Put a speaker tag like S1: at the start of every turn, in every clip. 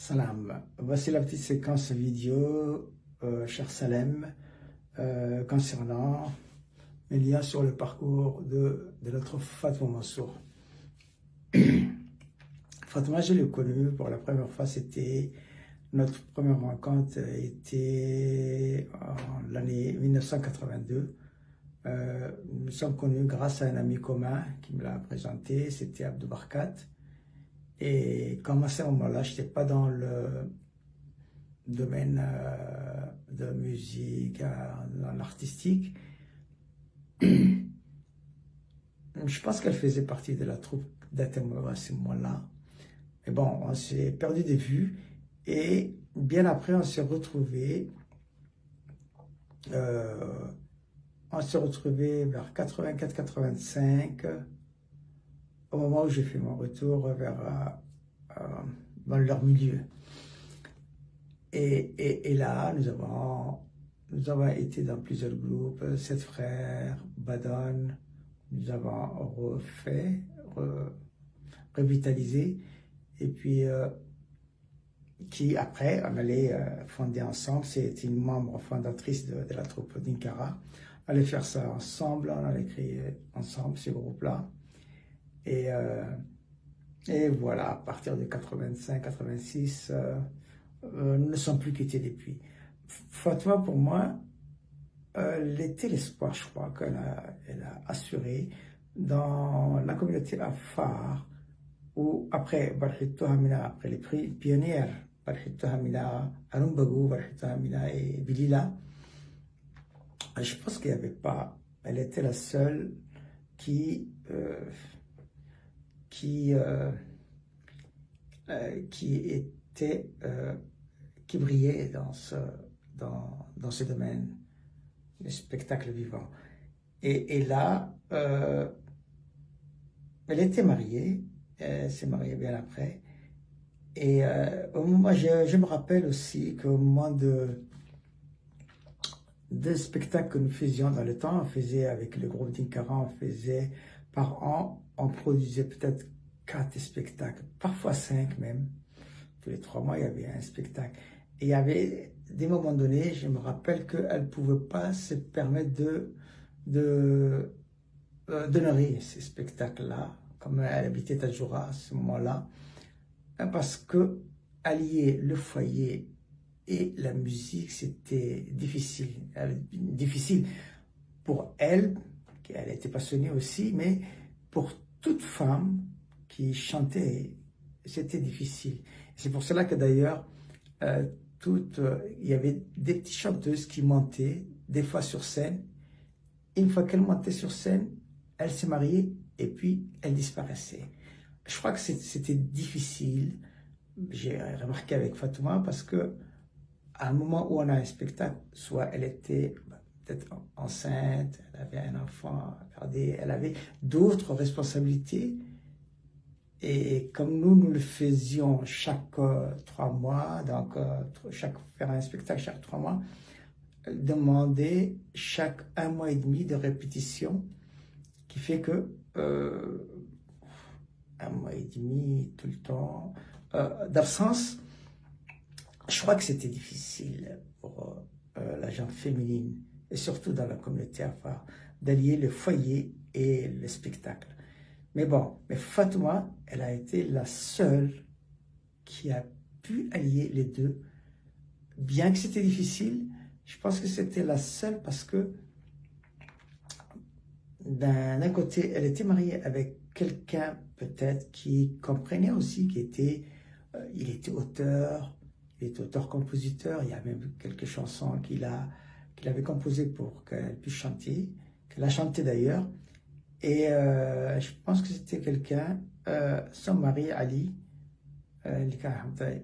S1: Salam. Voici la petite séquence vidéo, cher Salem, concernant les liens sur le parcours de notre Fatouma Mansour. Fatouma, je l'ai connu pour la première fois, c'était notre première rencontre était en l'année 1982. Nous sommes connus grâce à un ami commun qui me l'a présenté, c'était Abdou Barkat. Et comme à ce moment-là, je n'étais pas dans le domaine de musique, dans l'artistique, je pense qu'elle faisait partie de la troupe d'Atemoro à ce moment-là. Mais bon, on s'est perdu de vue et bien après, on s'est retrouvés vers 84-85, au moment où j'ai fait mon retour dans leur milieu. Et là, nous avons été dans plusieurs groupes, Sept Frères, Badon, nous avons revitalisé, et puis qui après, on allait fonder ensemble, c'est une membre fondatrice de la troupe d'Inkara, on allait faire ça ensemble, on allait créer ensemble ce groupe-là. Et voilà, à partir de 85-86, nous ne sommes plus quittés depuis. Fatouma, pour moi, elle était l'espoir, je crois, qu'elle a assuré dans la communauté Afar, où après Barhito Hamina, après les prix pionnières, Barhito Hamina, Arumbago, Barhito Hamina et Bilila, je pense qu'il n'y avait pas, elle était la seule qui brillait dans ce domaine, le spectacle vivant. Et là, elle était mariée, elle s'est mariée bien après. Et au moment, je me rappelle aussi qu'au moment de spectacles que nous faisions dans le temps, on faisait avec le groupe d'Inkara, on faisait par an, on produisait peut-être 4 spectacles, parfois 5 même. Tous les 3 mois, il y avait un spectacle. Et il y avait des moments donnés, je me rappelle qu'elle ne pouvait pas se permettre d'honorer ces spectacles-là, comme elle habitait Tadjoura à ce moment-là, parce que allier le foyer et la musique, c'était difficile. Difficile pour elle, elle était passionnée aussi, mais pour toute femme qui chantait, c'était difficile. C'est pour cela que d'ailleurs, il y avait des petites chanteuses qui montaient, des fois sur scène. Une fois qu'elle montait sur scène, elle se mariait et puis elle disparaissait. Je crois que c'était difficile, j'ai remarqué avec Fatouma, parce que à un moment où on a un spectacle, soit elle était peut-être enceinte, elle avait un enfant à garder, elle avait d'autres responsabilités. Et comme nous le faisions chaque 3 mois, donc faire un spectacle chaque 3 mois, elle demandait chaque 1 mois et demi de répétition, qui fait que 1 mois et demi, tout le temps, d'absence. Je crois que c'était difficile pour la gente féminine, et surtout dans la communauté Afar, d'allier le foyer et le spectacle. Mais bon, Fatouma, elle a été la seule qui a pu allier les deux. Bien que c'était difficile, je pense que c'était la seule parce que d'un côté, elle était mariée avec quelqu'un peut-être qui comprenait aussi, il était auteur, il était auteur-compositeur, il y a même quelques chansons qu'il avait composées pour qu'elle puisse chanter, qu'elle a chanté d'ailleurs. Et je pense que c'était quelqu'un, son mari Ali,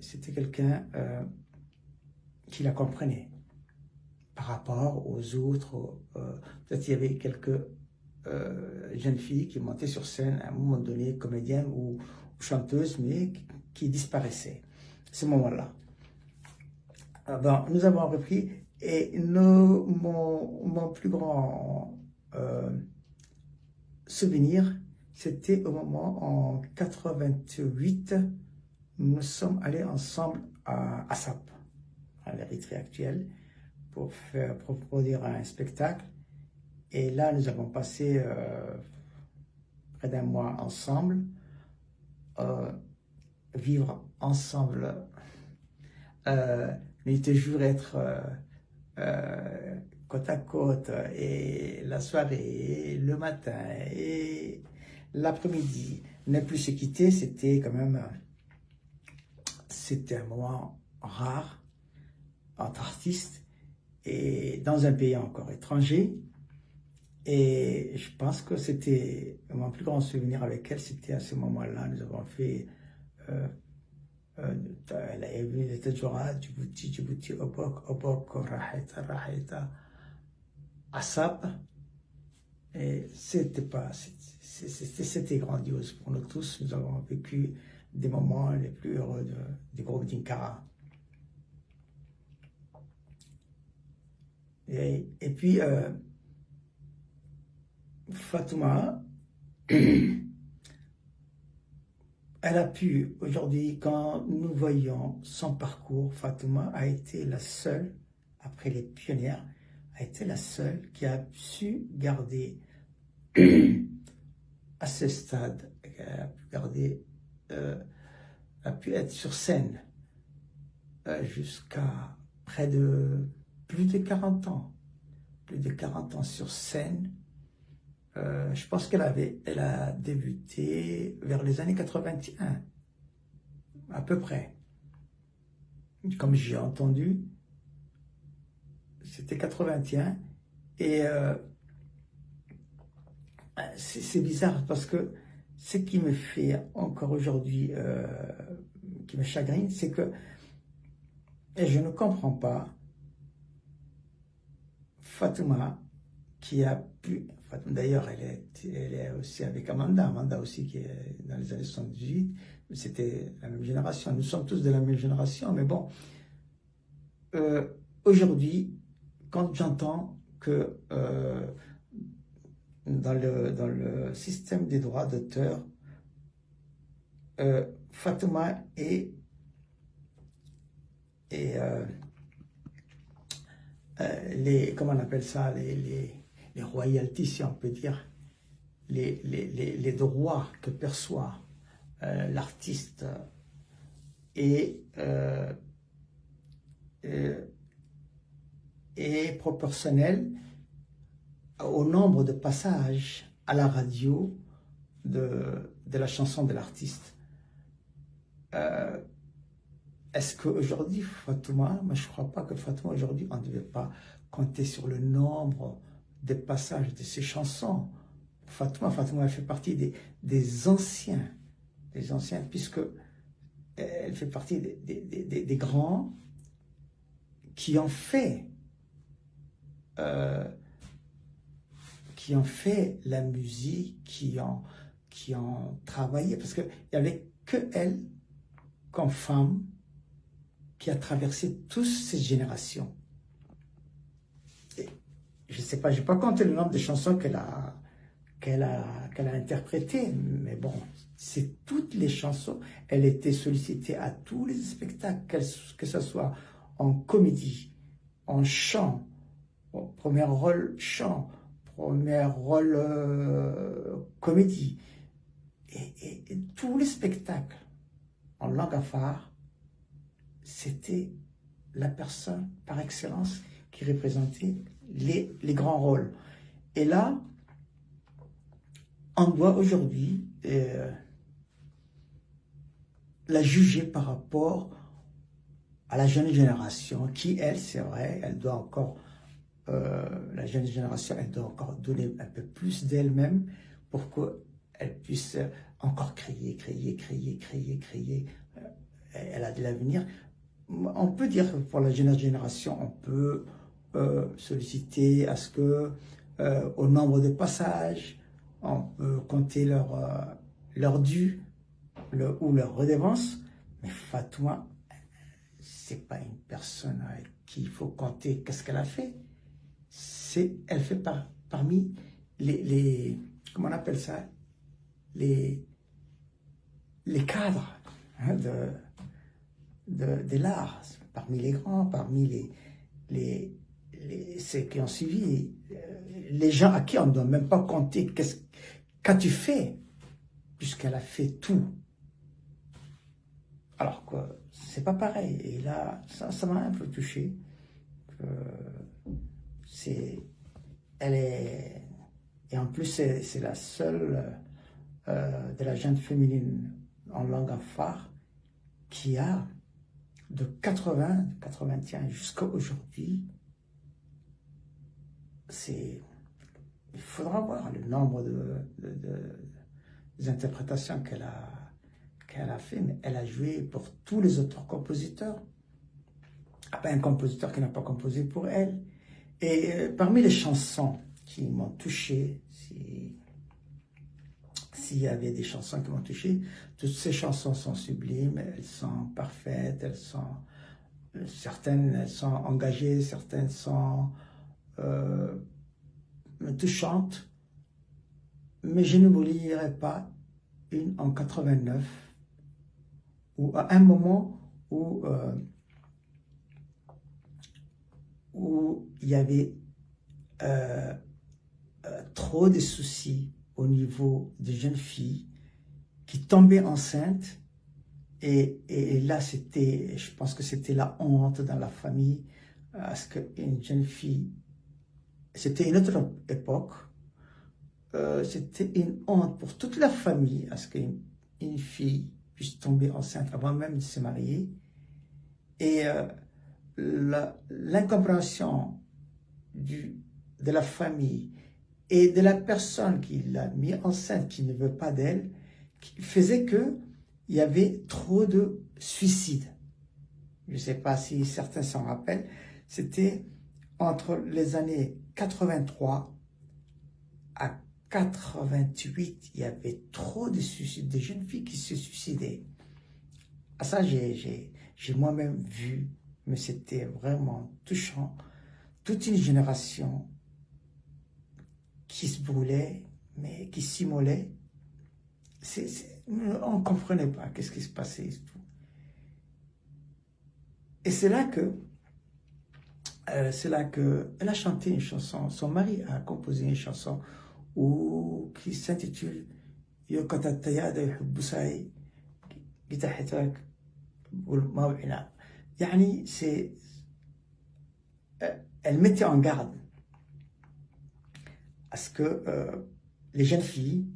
S1: c'était quelqu'un qui la comprenait par rapport aux autres. Peut-être il y avait quelques jeunes filles qui montaient sur scène à un moment donné, comédiennes ou chanteuses, mais qui disparaissaient à ce moment-là. Bon, nous avons repris et mon plus grand souvenir, c'était au moment en 88, nous sommes allés ensemble à Assap, à l'Érythrée actuelle, pour produire un spectacle. Et là, nous avons passé près d'un mois ensemble, vivre ensemble, nuit et jour, être côte à côte, et la soirée, et le matin, et l'après-midi. Ne plus se quitter, c'était quand même, c'était un moment rare entre artistes, et dans un pays encore étranger. Et je pense que c'était mon plus grand souvenir avec elle, c'était à ce moment-là. Nous avons fait, elle est venue de Tadjoura, Djibouti, Obok, Raheta, Assap. Et c'était grandiose pour nous tous. Nous avons vécu des moments les plus heureux du groupe d'Inkara. Et puis, Fatouma, elle a pu, aujourd'hui, quand nous voyons son parcours, Fatouma a été la seule, après les pionnières, a été la seule qui a su garder à ce stade, a pu garder, a pu être sur scène jusqu'à près de plus de 40 ans, sur scène. Je pense elle a débuté vers les années 81, à peu près. Comme j'ai entendu, c'était 81. Et c'est bizarre parce que ce qui me fait encore aujourd'hui, qui me chagrine, c'est que, et je ne comprends pas, Fatouma, qui a pu, d'ailleurs elle est aussi avec Amanda aussi qui est dans les années 78, c'était la même génération, nous sommes tous de la même génération, mais bon, aujourd'hui, quand j'entends que dans le système des droits d'auteur, Fatouma comment on appelle ça, les royalties, si on peut dire, les droits que perçoit l'artiste est proportionnel au nombre de passages à la radio de la chanson de l'artiste. Est-ce qu'aujourd'hui, Fatouma, moi je ne crois pas que Fatouma, aujourd'hui, on ne devait pas compter sur le nombre de passages de ses chansons. Fatouma fait partie des anciens, puisque elle fait partie des grands qui ont fait la musique, qui ont travaillé, parce qu'il n'y avait que elle, comme femme, qui a traversé toutes ces générations. Et je ne sais pas, je n'ai pas compté le nombre de chansons qu'elle a interprétées, mais bon, c'est toutes les chansons. Elle était sollicitée à tous les spectacles, que ce soit en comédie, en chant, premier rôle chant, premier rôle comédie, et tous les spectacles en langue afar, c'était la personne par excellence qui représentait les grands rôles. Et là, on doit aujourd'hui la juger par rapport à la jeune génération qui, elle, c'est vrai, elle doit encore, la jeune génération, elle doit encore donner un peu plus d'elle-même pour qu'elle puisse encore crier. Elle a de l'avenir. On peut dire que pour la jeune génération, on peut solliciter à ce que, au nombre de passages, on peut compter leur dû ou leur redevance, mais Fatouma, c'est pas une personne avec qui il faut compter qu'est-ce qu'elle a fait. Elle fait parmi comment on appelle ça, les cadres, hein, de l'art, parmi les grands, parmi ceux qui ont suivi, les gens à qui on ne doit même pas compter qu'as-tu fait, puisqu'elle a fait tout. Alors que c'est pas pareil. Et là, ça m'a un peu touché. Elle est, et en plus, c'est la seule de la gente féminine en langue phare qui a de 81 jusqu'à aujourd'hui. Il faudra voir le nombre des interprétations qu'elle a fait, mais elle a joué pour tous les auteurs-compositeurs. Pas un compositeur qui n'a pas composé pour elle. Et parmi les chansons qui m'ont touché, s'il y avait des chansons qui m'ont touché, toutes ces chansons sont sublimes, elles sont parfaites, certaines elles sont engagées, certaines sont touchantes, mais je ne m'oublierai pas une en 89, ou à un moment où il y avait trop de soucis au niveau des jeunes filles qui tombaient enceintes, et là je pense que c'était la honte dans la famille, parce qu'une jeune fille, c'était une autre époque, c'était une honte pour toute la famille, parce qu'une fille puisse tomber enceinte avant même de se marier, et l'incompréhension de la famille et de la personne qui l'a mis enceinte, qui ne veut pas d'elle, qui faisait qu'il y avait trop de suicides. Je ne sais pas si certains s'en rappellent, c'était entre les années 83 à 88, il y avait trop de suicides, de jeunes filles qui se suicidaient. À ça, j'ai moi-même vu, mais c'était vraiment touchant. Toute une génération qui se brûlait, mais qui s'immolait. On ne comprenait pas qu'est-ce qui se passait. Et c'est là que elle a chanté une chanson, son mari a composé une chanson qui s'intitule Yokatataya de Hubbusai Gitahitak Mawina. Yani, elle mettait en garde à ce que les jeunes filles,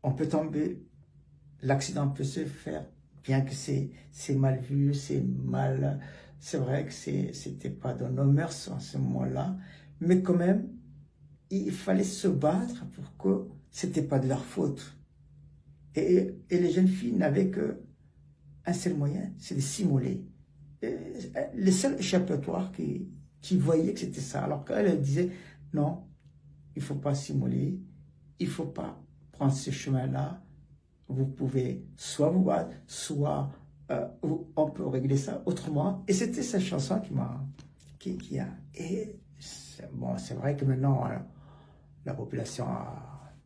S1: on peut tomber, l'accident peut se faire, bien que c'est mal vu, c'est vrai que c'était pas dans nos mœurs en ce moment-là, mais quand même, il fallait se battre pour que c'était pas de leur faute. Et les jeunes filles n'avaient qu'un seul moyen, c'est de s'immoler. Le seul échappatoire qui voyait que c'était ça, alors qu'elle disait, non, il ne faut pas s'immoler, il ne faut pas prendre ce chemin-là, vous pouvez soit vous battre, soit on peut régler ça autrement. Et c'était cette chanson qui a... Et bon, c'est vrai que maintenant, la population a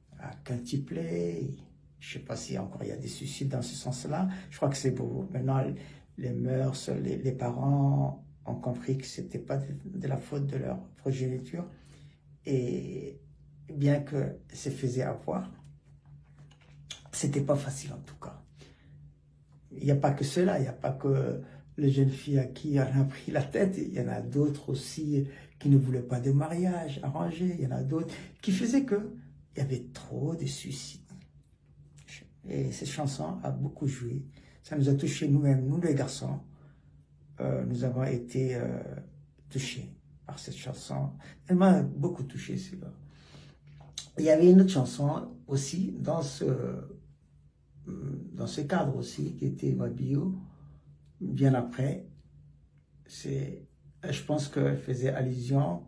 S1: quintuplé. Je ne sais pas si encore il y a des suicides dans ce sens-là. Je crois que c'est beau. Maintenant, les mœurs, les parents ont compris que ce n'était pas de la faute de leur progéniture. Et bien que se faisait avoir, c'était pas facile en tout cas. Il n'y a pas que cela, il n'y a pas que les jeunes filles à qui on a pris la tête, il y en a d'autres aussi qui ne voulaient pas de mariage arrangé, il y en a d'autres qui faisaient qu'il y avait trop de suicides. Et cette chanson a beaucoup joué, ça nous a touchés nous-mêmes, nous les garçons, nous avons été touchés par cette chanson. Elle m'a beaucoup touché, celui-là. Il y avait une autre chanson aussi dans ce cadre aussi, qui était ma bio, bien après. Je pense qu'elle faisait allusion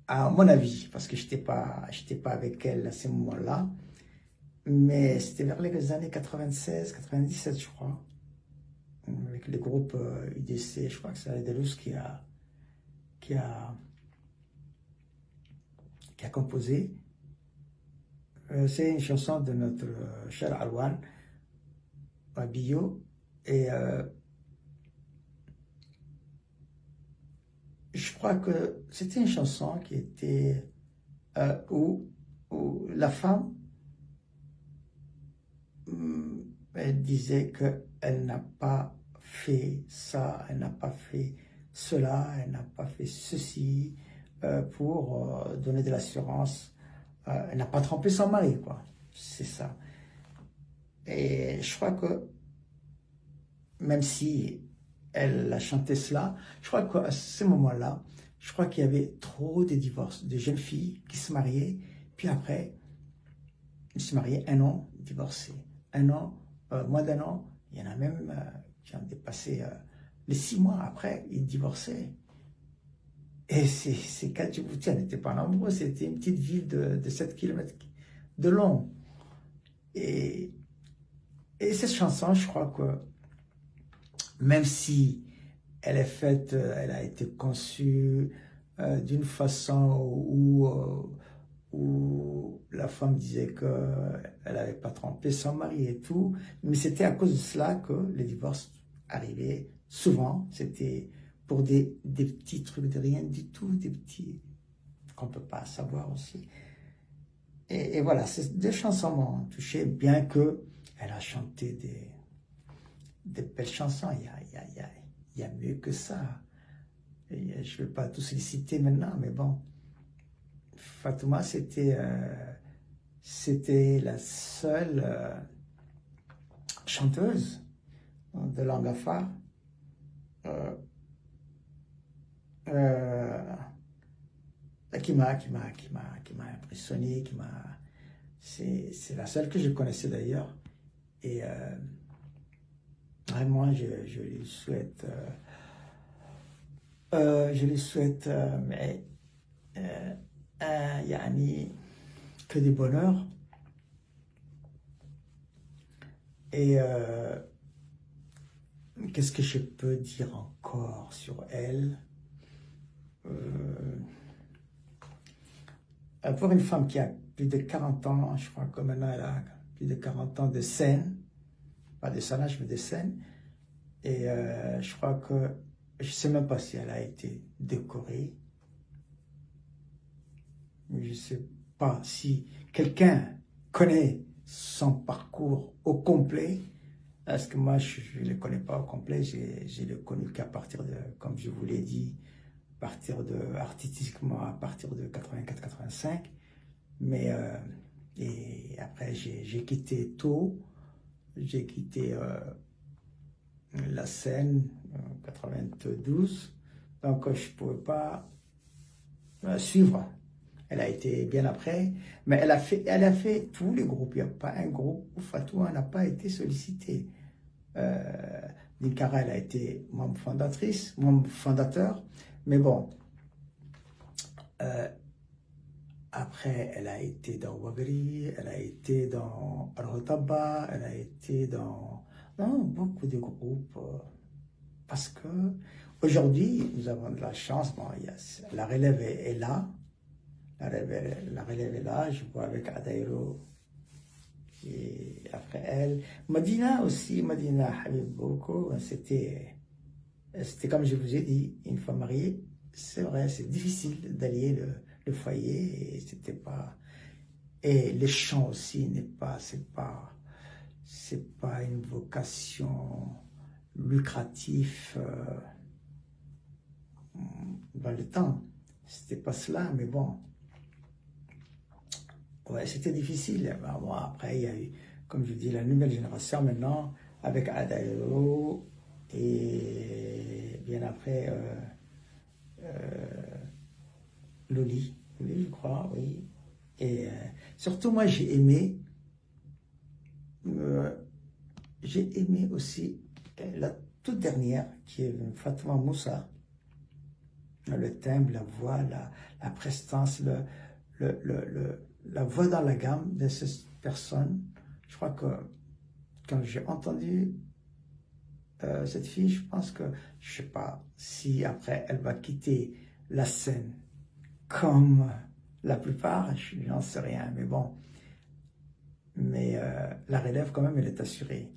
S1: à mon avis, parce que je n'étais pas avec elle à ce moment-là, mais c'était vers les années 96, 97, je crois, avec le groupe UDC, je crois que c'est Adelous qui a composé. C'est une chanson de notre cher Alwan, Bio, et je crois que c'était une chanson qui était où la femme, elle disait qu'elle n'a pas fait ça, elle n'a pas fait cela, elle n'a pas fait ceci pour donner de l'assurance. Elle n'a pas trompé son mari, quoi. C'est ça. Et je crois que même si elle a chanté cela, je crois qu'à ce moment-là, je crois qu'il y avait trop de divorces, de jeunes filles qui se mariaient, puis après, ils se mariaient un an, divorcés. Un an, moins d'un an, il y en a même qui ont dépassé les 6 mois après, ils divorçaient. Et ces cas de Djibouti n'étaient pas nombreux, c'était une petite ville de 7 km de long. Et, et cette chanson, je crois que même si elle est faite, elle a été conçue d'une façon où la femme disait qu'elle n'avait pas trompé son mari et tout, mais c'était à cause de cela que les divorces arrivaient souvent. C'était pour des petits trucs de rien du tout, des petits qu'on ne peut pas savoir aussi. Et voilà, ces deux chansons m'ont touché, bien qu'elle a chanté des belles chansons. Il y a mieux que ça. Et je ne vais pas tous les citer maintenant, mais bon. Fatouma, c'était la seule chanteuse de langue afar qui m'a impressionné, c'est la seule que je connaissais d'ailleurs. Et vraiment, je lui souhaite, mais yani, que du bonheur. Et qu'est-ce que je peux dire encore sur elle? Pour une femme qui a plus de 40 ans, je crois que maintenant elle a plus de 40 ans de scène, pas de salage, mais de scène, et je crois que, je ne sais même pas si elle a été décorée, je ne sais pas si quelqu'un connaît son parcours au complet, parce que moi je ne le connais pas au complet, je le connu qu'à partir de, comme je vous l'ai dit, artistiquement à partir de 84-85, mais et après j'ai quitté tôt, j'ai quitté la scène en 92, donc je ne pouvais pas suivre. Elle a été bien après, mais elle a fait tous les groupes. Il n'y a pas un groupe où Fatouma n'a pas été sollicitée. Ninkara, elle a été membre fondatrice, membre fondateur, mais bon, après, elle a été dans Wagri, elle a été dans Al-Hotaba, elle a été dans beaucoup de groupes, parce que aujourd'hui, nous avons de la chance, bon, la relève est là, la relève est là, je vois avec Adairo, et après elle, Madina aussi, Madina Habib Boko, c'était comme je vous ai dit, une fois mariée, c'est vrai, c'est difficile d'allier le foyer, et c'était pas, et les chants aussi c'est pas une vocation lucrative dans le temps, c'était pas cela, mais bon, ouais, c'était difficile. Bon, après, il y a eu, comme je dis, la nouvelle génération maintenant, avec Adairo, et bien après, Loli, je crois, oui. Et surtout, moi, j'ai aimé aussi la toute dernière, qui est Fatouma Moussa. Le timbre, la voix, la prestance, la voix dans la gamme de cette personne. Je crois que quand j'ai entendu cette fille, je pense que, je ne sais pas si après elle va quitter la scène comme la plupart, je n'en sais rien, mais bon, mais la relève quand même, elle est assurée.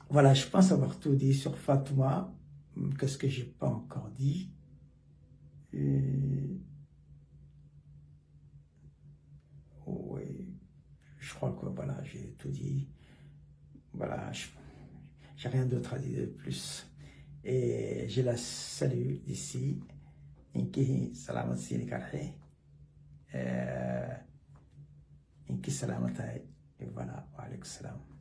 S1: Voilà, je pense avoir tout dit sur Fatouma. Qu'est-ce que j'ai pas encore dit? Oui, je crois que voilà, j'ai tout dit. Voilà, j'ai rien d'autre à dire de plus. Et je la salue d'ici. Inki salamat sini karhe. Inki salamat. Et voilà, wa alaykum salam.